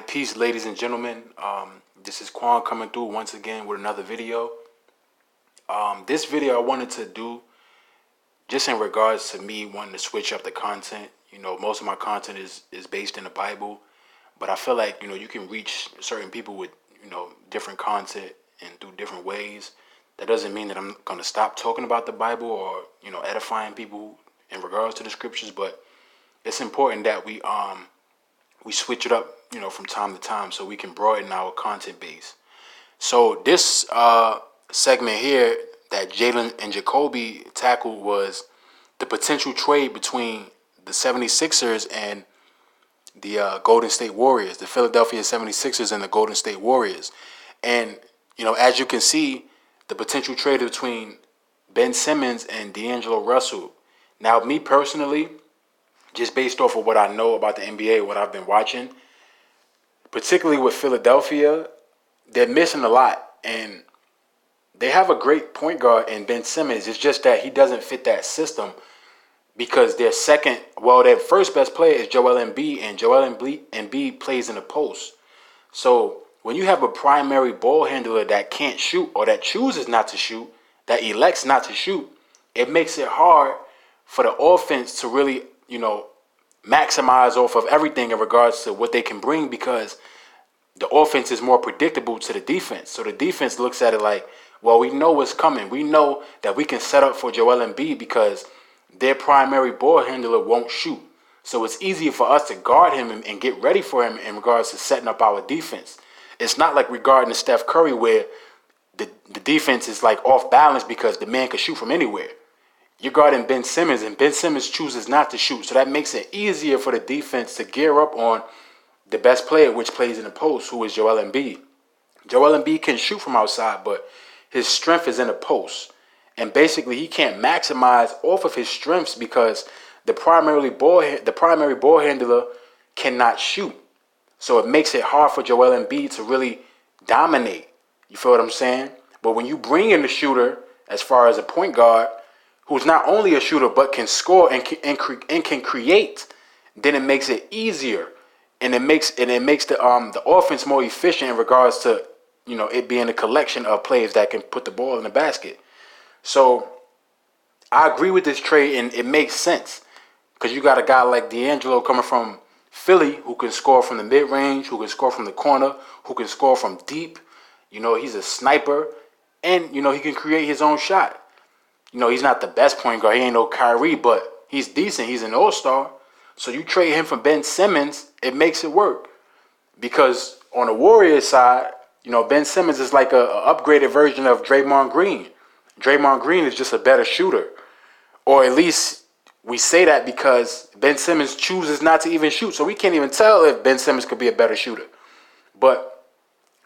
Peace, ladies and gentlemen. This is Quan coming through once again with another video. This video I wanted to do just in regards to me wanting to switch up the content. Most of my content is based in the Bible, but I feel like you can reach certain people with different content and through different ways. That doesn't mean that I'm gonna stop talking about the Bible or edifying people in regards to the scriptures, but it's important that we switch it up, from time to time so we can broaden our content base. So this segment here that Jalen and Jacoby tackled was the potential trade between the 76ers and the Golden State Warriors, the Philadelphia 76ers and the Golden State Warriors. And, as you can see, the potential trade between Ben Simmons and D'Angelo Russell. Now, me personally, just based off of what I know about the NBA, what I've been watching, particularly with Philadelphia, they're missing a lot. And they have a great point guard in Ben Simmons. It's just that he doesn't fit that system because their first best player is Joel Embiid, and Joel Embiid plays in the post. So when you have a primary ball handler that can't shoot or that chooses not to shoot, that elects not to shoot, it makes it hard for the offense to really, maximize off of everything in regards to what they can bring because the offense is more predictable to the defense. So the defense looks at it like, well, we know what's coming. We know that we can set up for Joel Embiid because their primary ball handler won't shoot. So it's easier for us to guard him and get ready for him in regards to setting up our defense. It's not like regarding Steph Curry where the defense is like off balance because the man can shoot from anywhere. You're guarding Ben Simmons, and Ben Simmons chooses not to shoot. So that makes it easier for the defense to gear up on the best player, which plays in the post, who is Joel Embiid. Joel Embiid can shoot from outside, but his strength is in the post. And basically, he can't maximize off of his strengths because the primary ball handler cannot shoot. So it makes it hard for Joel Embiid to really dominate. You feel what I'm saying? But when you bring in the shooter, as far as a point guard, who's not only a shooter but can score and can create, then it makes it easier, and it makes the offense more efficient in regards to it being a collection of players that can put the ball in the basket. So I agree with this trade, and it makes sense because you got a guy like D'Angelo coming from Philly who can score from the mid range, who can score from the corner, who can score from deep. He's a sniper, and he can create his own shot. He's not the best point guard. He ain't no Kyrie, but he's decent. He's an all-star. So you trade him for Ben Simmons, it makes it work. Because on the Warriors side, Ben Simmons is like a upgraded version of Draymond Green. Draymond Green is just a better shooter. Or at least we say that because Ben Simmons chooses not to even shoot. So we can't even tell if Ben Simmons could be a better shooter. But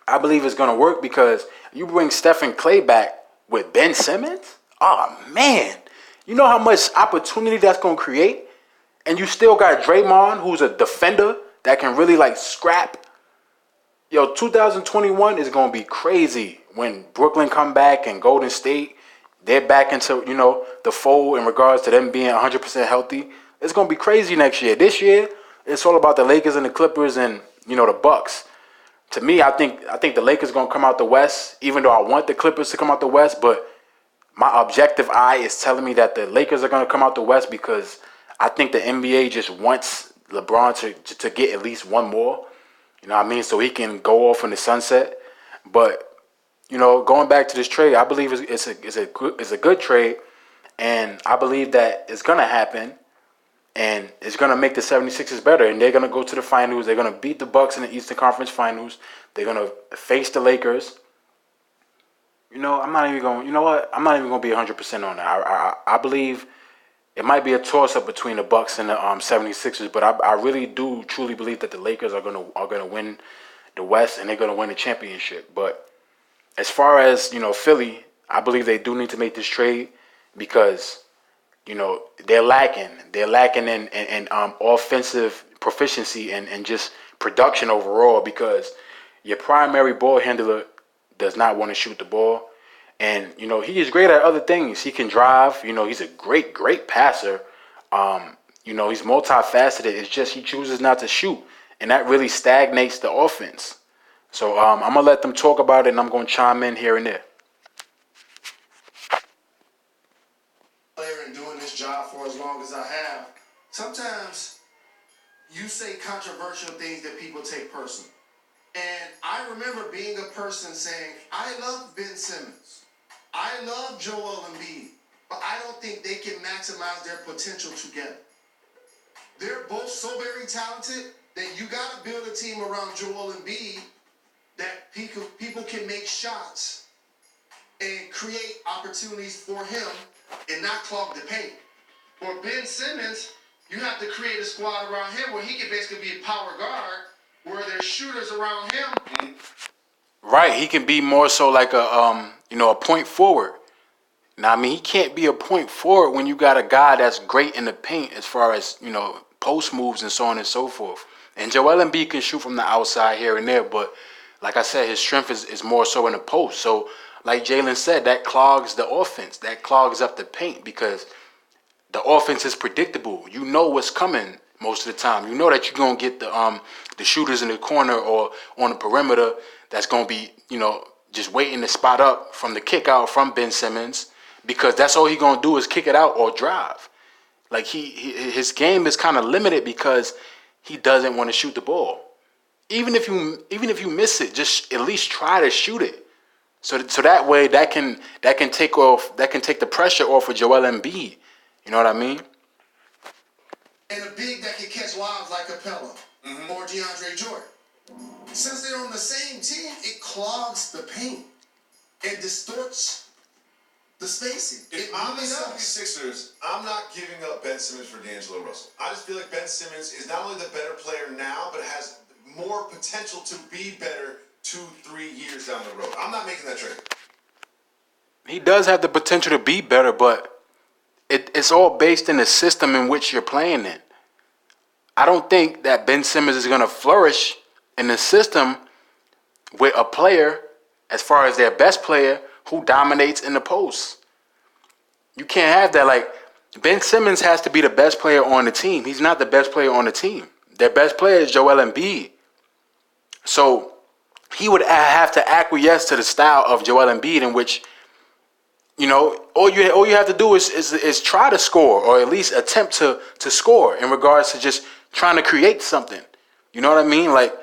I believe it's going to work because you bring Stephen Clay back with Ben Simmons. Oh, man. You know how much opportunity that's going to create? And you still got Draymond, who's a defender that can really, scrap. 2021 is going to be crazy when Brooklyn come back and Golden State, they're back into, the fold in regards to them being 100% healthy. It's going to be crazy next year. This year, it's all about the Lakers and the Clippers and, the Bucks. To me, I think the Lakers going to come out the West, even though I want the Clippers to come out the West, but my objective eye is telling me that the Lakers are going to come out the West because I think the NBA just wants LeBron to get at least one more. You know what I mean? So he can go off in the sunset. But, going back to this trade, I believe it's a good trade. And I believe that it's going to happen. And it's going to make the 76ers better. And they're going to go to the finals. They're going to beat the Bucks in the Eastern Conference Finals. They're going to face the Lakers. I'm not even going. You know what? I'm not even going to be 100% on that. I believe it might be a toss-up between the Bucks and the 76ers, but I really do truly believe that the Lakers are gonna win the West and they're gonna win the championship. But as far as Philly, I believe they do need to make this trade because they're lacking. They're lacking in offensive proficiency and just production overall because your primary ball handler does not want to shoot the ball. And, he is great at other things. He can drive. He's a great passer. He's multifaceted. It's just he chooses not to shoot. and that really stagnates the offense. So I'm gonna let them talk about it, and I'm gonna chime in here and there. Player and doing this job for as long as I have, sometimes you say controversial things that people take personal. And I remember being a person saying, I love Ben Simmons. I love Joel Embiid. But I don't think they can maximize their potential together. They're both so very talented that you got to build a team around Joel Embiid that people can make shots and create opportunities for him and not clog the paint. For Ben Simmons, you have to create a squad around him where he can basically be a power guard, where there's shooters around him. Right, he can be more so like a point forward. Now, I mean, he can't be a point forward when you got a guy that's great in the paint as far as, post moves and so on and so forth. And Joel Embiid can shoot from the outside here and there, but like I said, his strength is more so in the post. So, like Jalen said, that clogs the offense. That clogs up the paint because the offense is predictable. You know what's coming most of the time. You know that you're gonna get the shooters in the corner or on the perimeter that's gonna be, just waiting to spot up from the kick out from Ben Simmons because that's all he's gonna do is kick it out or drive. Like his game is kind of limited because he doesn't want to shoot the ball. Even if you miss it, just at least try to shoot it. So that way that can take the pressure off of Joel Embiid. You know what I mean? And a big that can catch lobs like Capella or DeAndre Jordan. Since they're on the same team, it clogs the paint and distorts the spacing. If I'm the 76ers, I'm not giving up Ben Simmons for D'Angelo Russell. I just feel like Ben Simmons is not only the better player now, but has more potential to be better 2-3 years down the road. I'm not making that trade. He does have the potential to be better, but it's all based in the system in which you're playing in. I don't think that Ben Simmons is going to flourish in the system with a player, as far as their best player, who dominates in the post. You can't have that. Like, Ben Simmons has to be the best player on the team. He's not the best player on the team. Their best player is Joel Embiid. So he would have to acquiesce to the style of Joel Embiid, in which, all you have to do is try to score, or at least attempt to score, in regards to just trying to create something. You know what I mean? Like,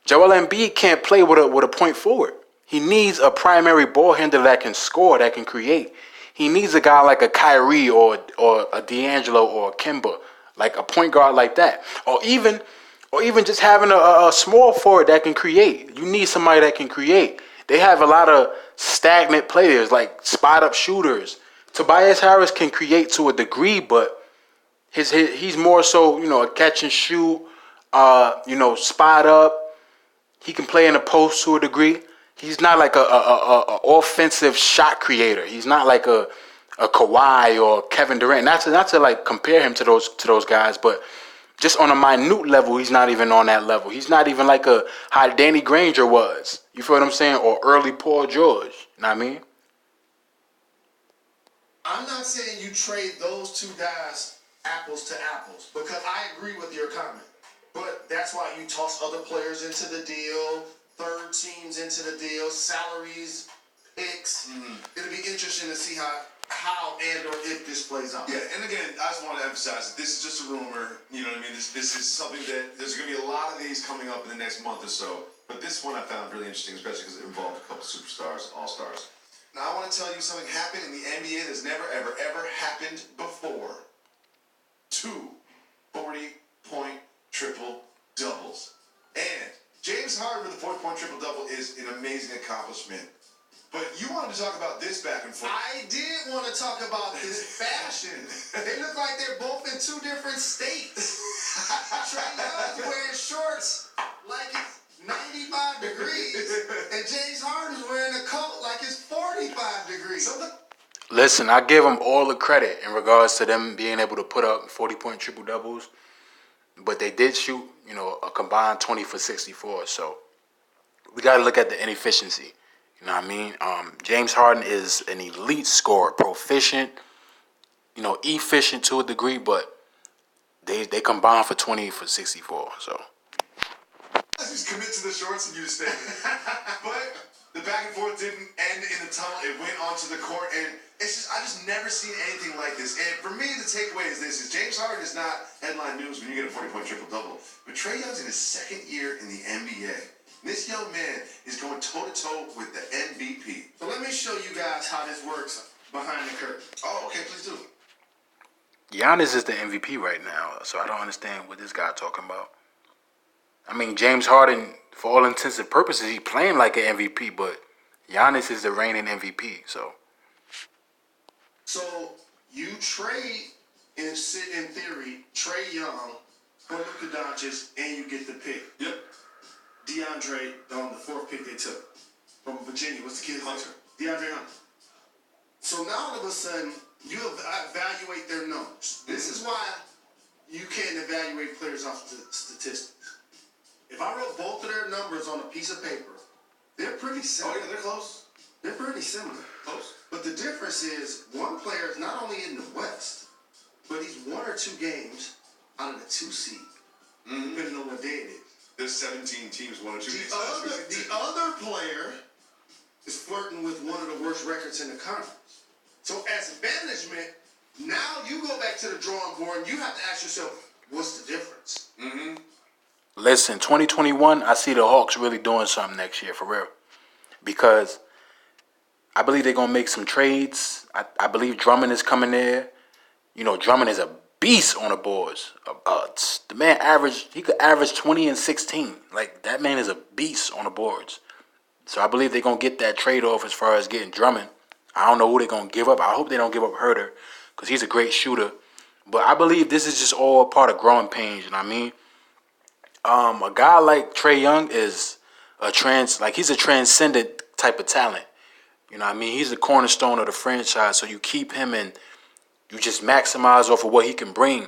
Joel Embiid can't play with a point forward. He needs a primary ball handler that can score, that can create. He needs a guy like a Kyrie or a D'Angelo or a Kemba, like a point guard like that, or even just having a small forward that can create. You need somebody that can create. They have a lot of stagnant players, like spot up shooters. Tobias Harris can create to a degree, but he's more so, a catch and shoot, spot up. He can play in the post to a degree. He's not like a offensive shot creator. He's not like a Kawhi or Kevin Durant. Not to like compare him to those guys, but just on a minute level, he's not even on that level. He's not even like how Danny Granger was. You feel what I'm saying? Or early Paul George. You know what I mean? I'm not saying you trade those two guys apples to apples, because I agree with your comment. But that's why you toss other players into the deal, third teams into the deal, salaries, picks. It'll be interesting to see how and or if this plays out. Yeah, and again, I just want to emphasize that this is just a rumor. You know what I mean? This is something that there's going to be a lot of these coming up in the next month or so. But this one I found really interesting, especially because it involved a couple superstars, all-stars. Now, I want to tell you something happened in the NBA that's never, ever, ever happened before. 2 40-point triple-doubles. And James Harden with a 40-point triple-double is an amazing accomplishment. But you wanted to talk about this back and forth. I did want to talk about this fashion. They look like they're both in 2 different states. Trae Young's wearing shorts like it's 95 degrees, and James Harden's wearing a coat like it's 45 degrees. Listen, I give them all the credit in regards to them being able to put up 40-point triple-doubles. But they did shoot, a combined 20 for 64. So we got to look at the inefficiency. You know what I mean? James Harden is an elite scorer, proficient, efficient to a degree, but they combined for 20 for 64. So to the shorts and you just stay there. But the back and forth didn't end in the tunnel. It went onto the court, and I just never seen anything like this. And for me, the takeaway is this: James Harden is not headline news when you get a 40-point triple-double. But Trae Young's in his second year in the NBA. This young man is going toe-to-toe with the MVP. So let me show you guys how this works behind the curtain. Oh, okay, please do. Giannis is the MVP right now, so I don't understand what this guy talking about. I mean, James Harden, for all intents and purposes, he's playing like an MVP, but Giannis is the reigning MVP, so. So you trade, in theory, Trae Young for Luka Doncic, and you get the pick. Yep. DeAndre on the fourth pick they took from Virginia. What's the kid's name? DeAndre Hunter. So now all of a sudden, you evaluate their numbers. This is why you can't evaluate players off the statistics. If I wrote both of their numbers on a piece of paper, they're pretty similar. Oh, yeah, they're close. They're pretty similar. Close. But the difference is one player is not only in the West, but he's one or two games out of the 2 seed, depending on what day it is. There's 17 teams, 1 or 2 games. The other player is flirting with one of the worst records in the conference. So as management, now you go back to the drawing board and you have to ask yourself, what's the difference? Listen, 2021, I see the Hawks really doing something next year, for real. Because I believe they're going to make some trades. I believe Drummond is coming there. You know, Drummond is a beast on the boards. The man he could average 20 and 16. Like, that man is a beast on the boards. So I believe they're going to get that trade off as far as getting Drummond. I don't know who they're going to give up. I hope they don't give up Herder because he's a great shooter. But I believe this is just all part of growing pains, you know what I mean? A guy like Trae Young is he's a transcendent type of talent. You know what I mean? He's the cornerstone of the franchise, so you keep him and you just maximize off of what he can bring.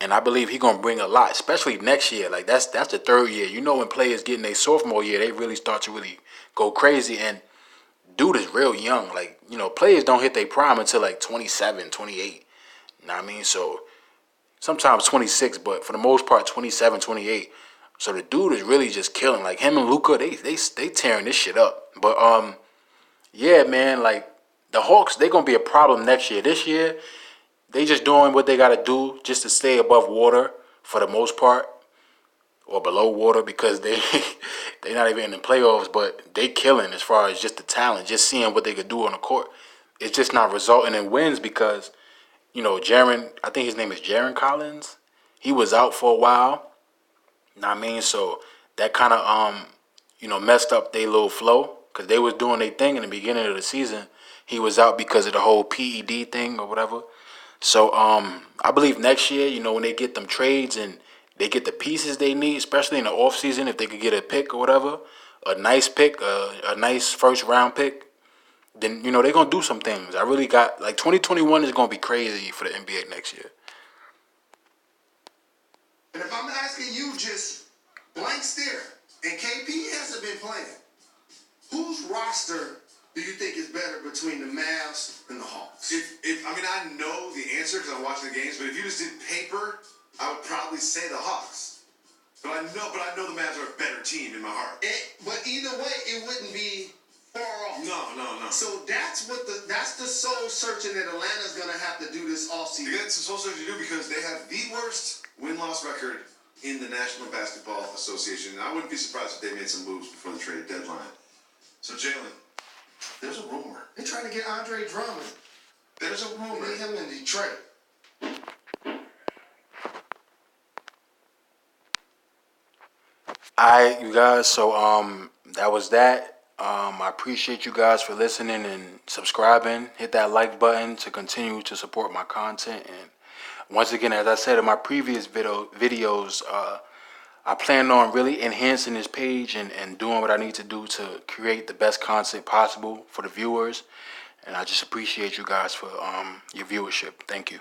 And I believe he's going to bring a lot, especially next year. Like, that's the third year. You know, when players get in their sophomore year, they really start to really go crazy. And dude is real young. Like, you know, players don't hit their prime until like 27, 28. You know what I mean? So sometimes 26, but for the most part, 27, 28. So the dude is really just killing. Like, him and Luka, they tearing this shit up. But yeah, man, like, the Hawks, they're going to be a problem next year. This year, they just doing what they got to do just to stay above water for the most part, or below water, because they're not even in the playoffs, but they killing as far as just the talent, just seeing what they could do on the court. It's just not resulting in wins because, you know, I think his name is Jaren Collins. He was out for a while. You know what I mean? So that kind of, messed up their little flow because they was doing their thing in the beginning of the season. He was out because of the whole PED thing or whatever. So I believe next year, you know, when they get them trades and they get the pieces they need, especially in the offseason, if they could get a pick or whatever, a nice pick, a nice first-round pick, then, you know, they're going to do some things. I really got, like, 2021 is going to be crazy for the NBA next year. And if I'm asking you just blank stare, and KP hasn't been playing, whose roster do you think is better between the Mavs and the Hawks? I know the answer because I'm watching the games, but if you just did paper, I would probably say the Hawks. But I know the Mavs are a better team in my heart. But either way, it wouldn't be far off. No. So that's the soul searching that Atlanta's gonna have to do this offseason. They got some soul searching to do because they have the worst win-loss record in the National Basketball Association. And I wouldn't be surprised if they made some moves before the trade deadline. So Jalen, there's a rumor. They're trying to get Andre Drummond. There's a rumor. We need him in Detroit. Alright, you guys, so that was that. I appreciate you guys for listening and subscribing. Hit that like button to continue to support my content. And once again, as I said in my previous videos, I plan on really enhancing this page and doing what I need to do to create the best content possible for the viewers. And I just appreciate you guys for your viewership. Thank you.